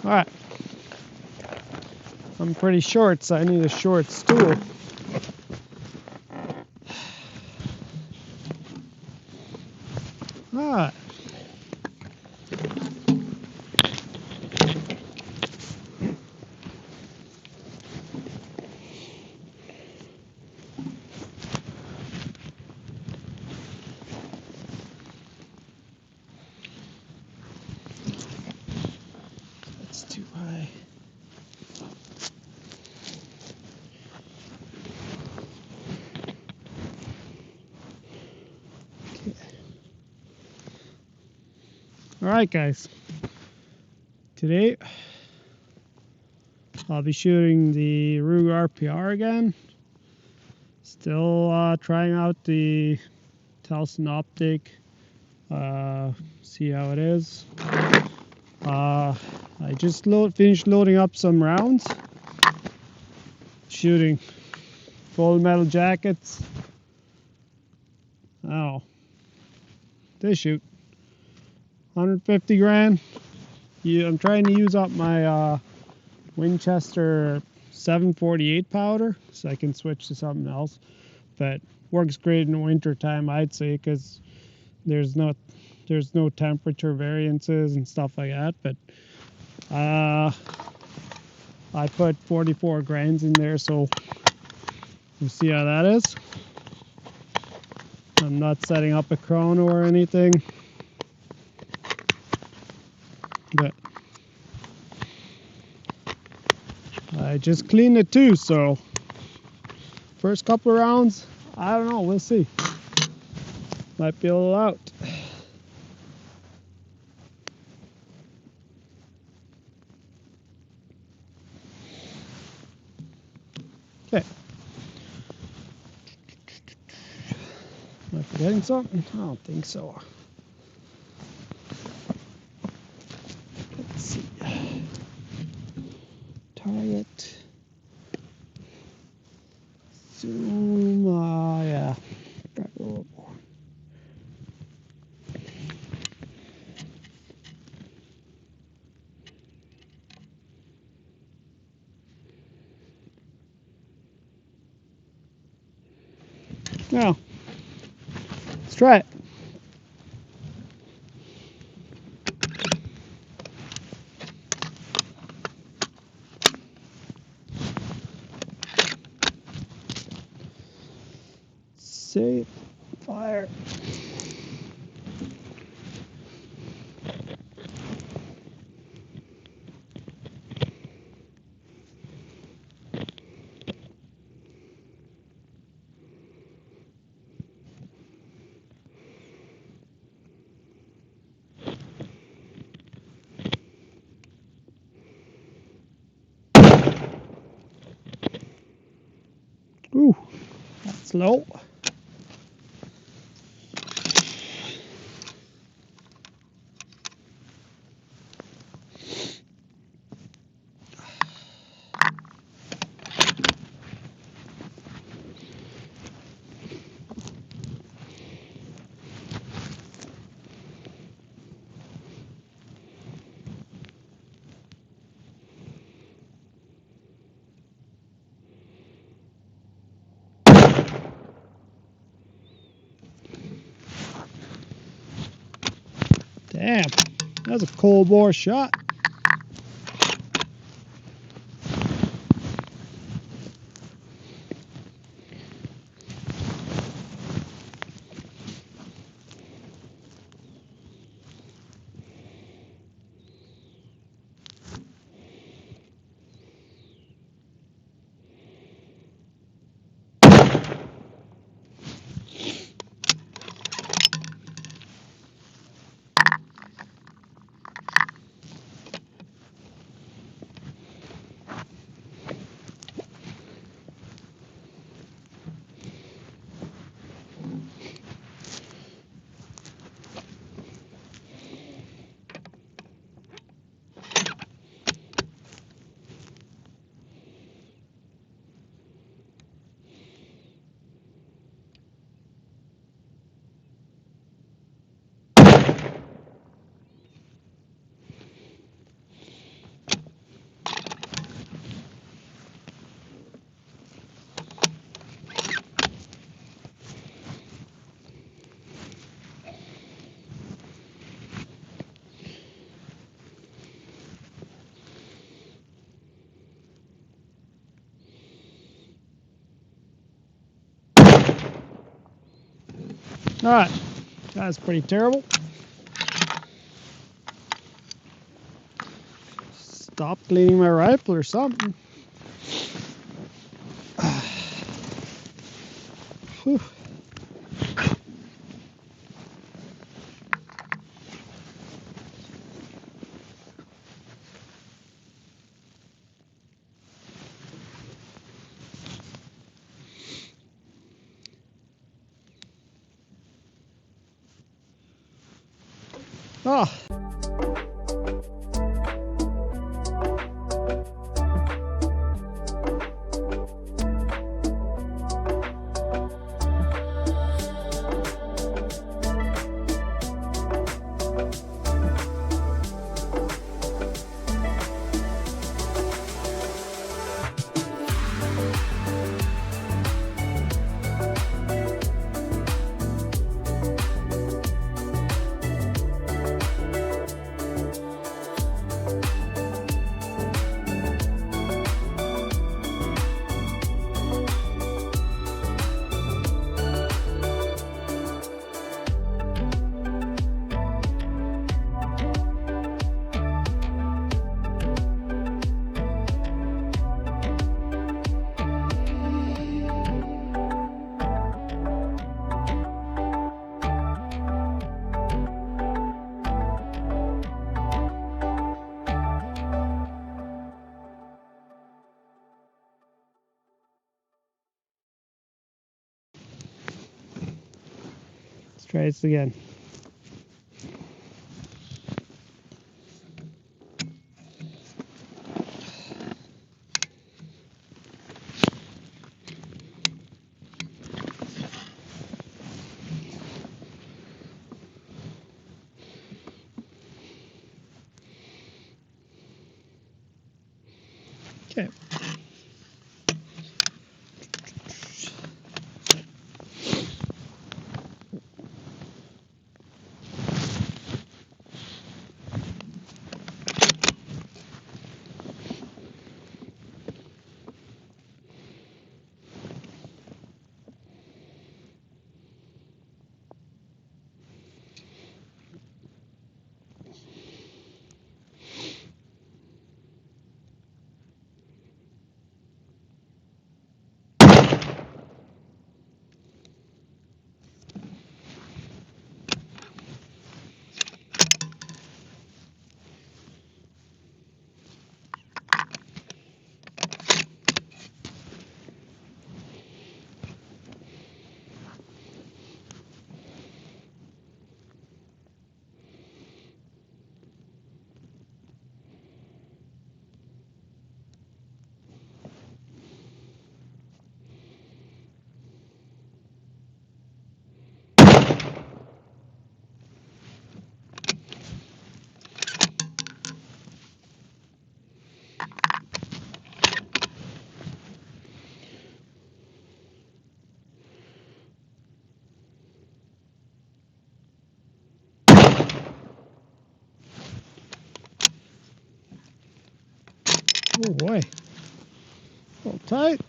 Alright. I'm pretty short, so I need a short stool. Alright. That's too high. Alright guys, today I'll be shooting the Ruger RPR again. Still trying out the Telson optic, see how it is. I just finished loading up some rounds, shooting full metal jackets. Oh, they shoot 150 grand. Yeah, I'm trying to use up my Winchester 748 powder so I can switch to something else, but works great in the winter time, I'd say, because there's no temperature variances and stuff like that. But I put 44 grains in there, so you see how that is. I'm not setting up a chrono or anything, but I just cleaned it too, so first couple of rounds, I don't know, we'll see. Might be a little out. Okay. Am I forgetting something? I don't think so. Let's see. Target. Zoom. Yeah. Grab a little more. Now, let's try it. Save, fire. Ooh, that's low. Damn, that was a cold bore shot. Alright, that's pretty terrible. Stop cleaning my rifle or something. Whew. Oh. Let's try this again. Okay. Oh boy. A little tight.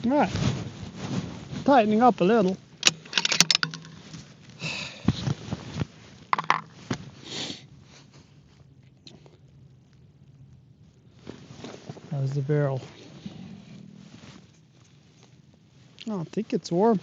Alright. Tightening up a little. How's the barrel? I don't think it's warm.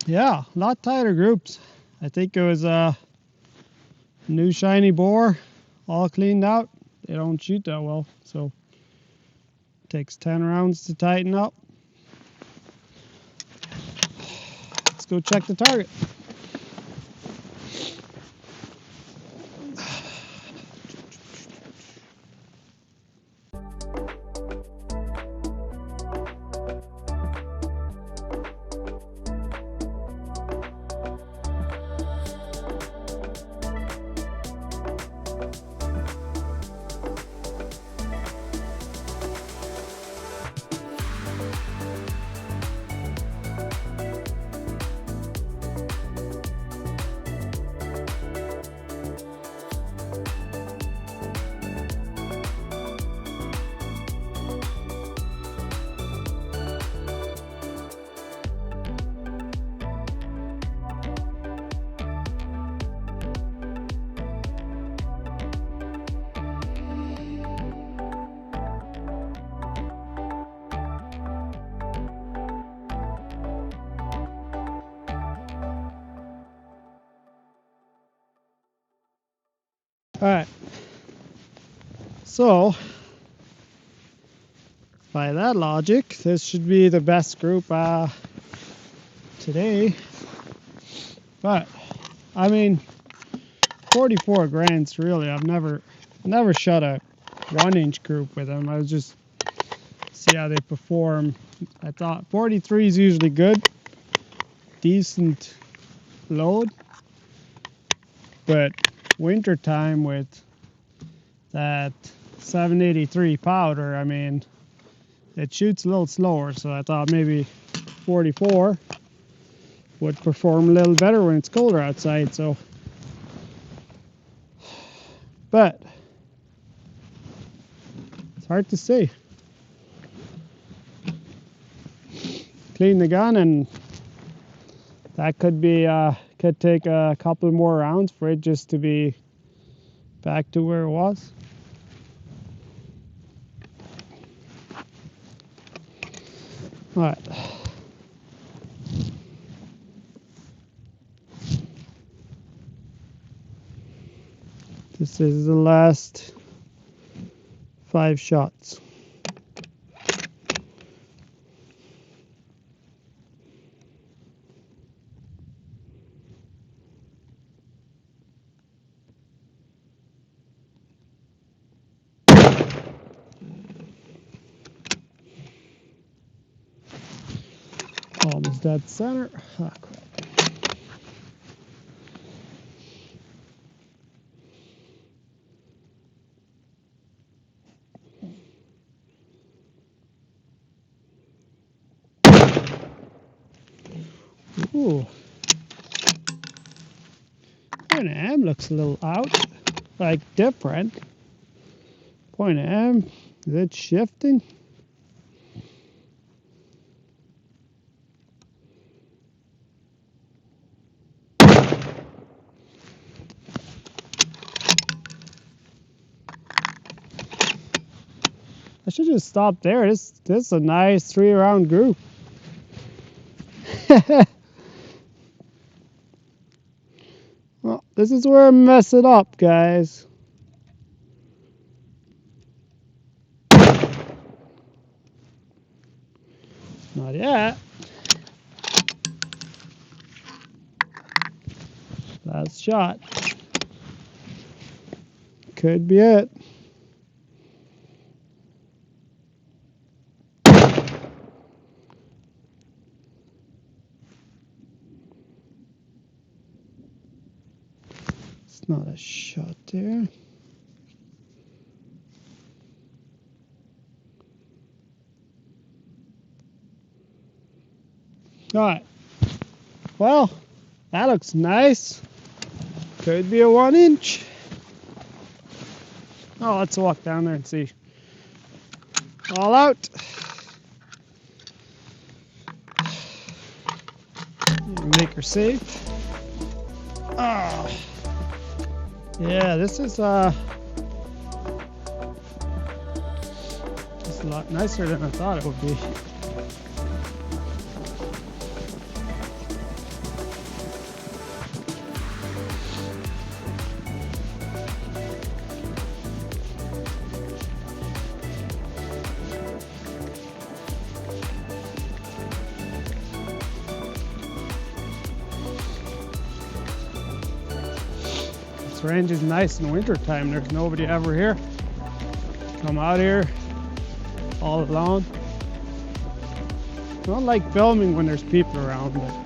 Yeah, a lot tighter groups. I think it was a new shiny bore, all cleaned out. They don't shoot that well, so it takes 10 rounds to tighten up. Let's go check the target. Alright, so by that logic, this should be the best group today. But I mean, 44 grand's really, I've never shot a 1-inch group with them. I was just see how they perform. I thought 43 is usually good, decent load, but winter time with that 783 powder, I mean, it shoots a little slower, so I thought maybe 44 would perform a little better when it's colder outside. So, but it's hard to say. Clean the gun, and that could be could take a couple more rounds for it just to be back to where it was. All right. This is the last 5 shots. Almost dead center. Oh, crap. Ooh. Point of M looks a little out, like different. Point of M, is it shifting? I should just stop there. This is a nice 3-round group. Well, this is where I mess it up, guys. Not yet. Last shot. Could be it. It's not a shot there. Alright. Well, that looks nice. Could be a 1-inch. Oh, let's walk down there and see. All out. Make her safe. Oh. Yeah, this is a lot nicer than I thought it would be. This range is nice in winter time. There's nobody ever here. Come out here all alone. I don't like filming when there's people around, but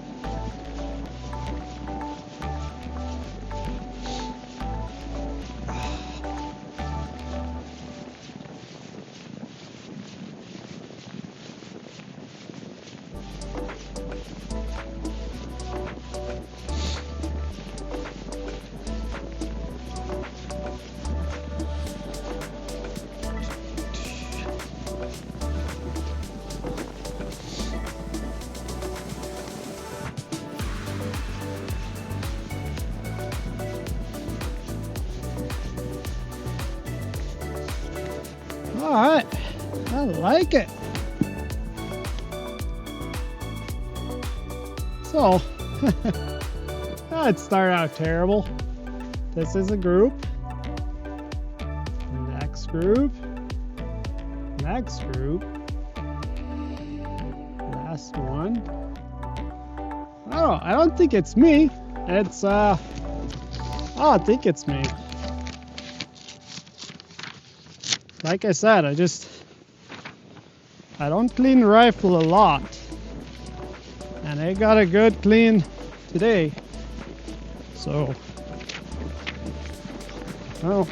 all right, I like it. So, that started out terrible. This is a group. Next group. Next group. Last one. Oh, I don't think it's me. It's, I don't think it's me. Like I said, I don't clean the rifle a lot. And I got a good clean today. So, oh.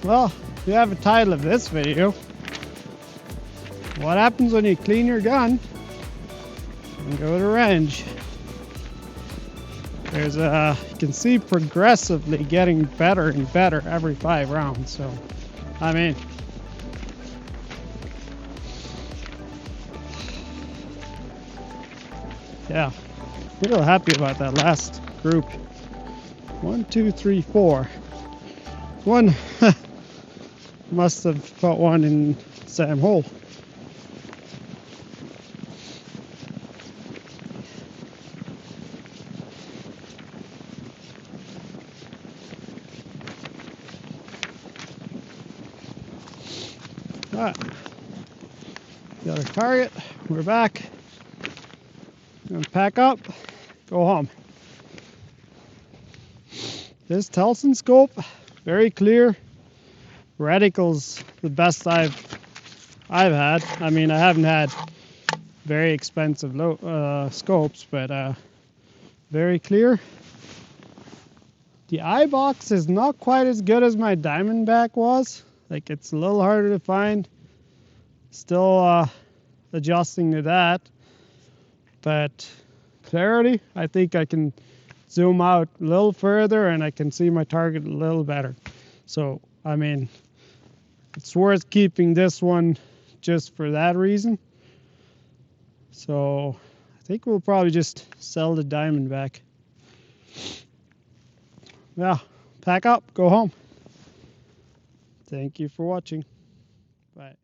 Well, you have a title of this video. What happens when you clean your gun and go to range? There's you can see progressively getting better and better every 5 rounds. So, I mean, yeah, real happy about that last group. 1, 2, 3, 4. One must have put one in Sam hole. Alright, got our target, we're back. Gonna pack up, go home. This Telson scope, very clear. Reticle's the best I've had. I mean, I haven't had very expensive scopes, but very clear. The eye box is not quite as good as my Diamondback was. Like, it's a little harder to find. Still adjusting to that. But clarity, I think I can zoom out a little further and I can see my target a little better. So, I mean, it's worth keeping this one just for that reason. So, I think we'll probably just sell the Diamondback. Yeah, pack up, go home. Thank you for watching. Bye.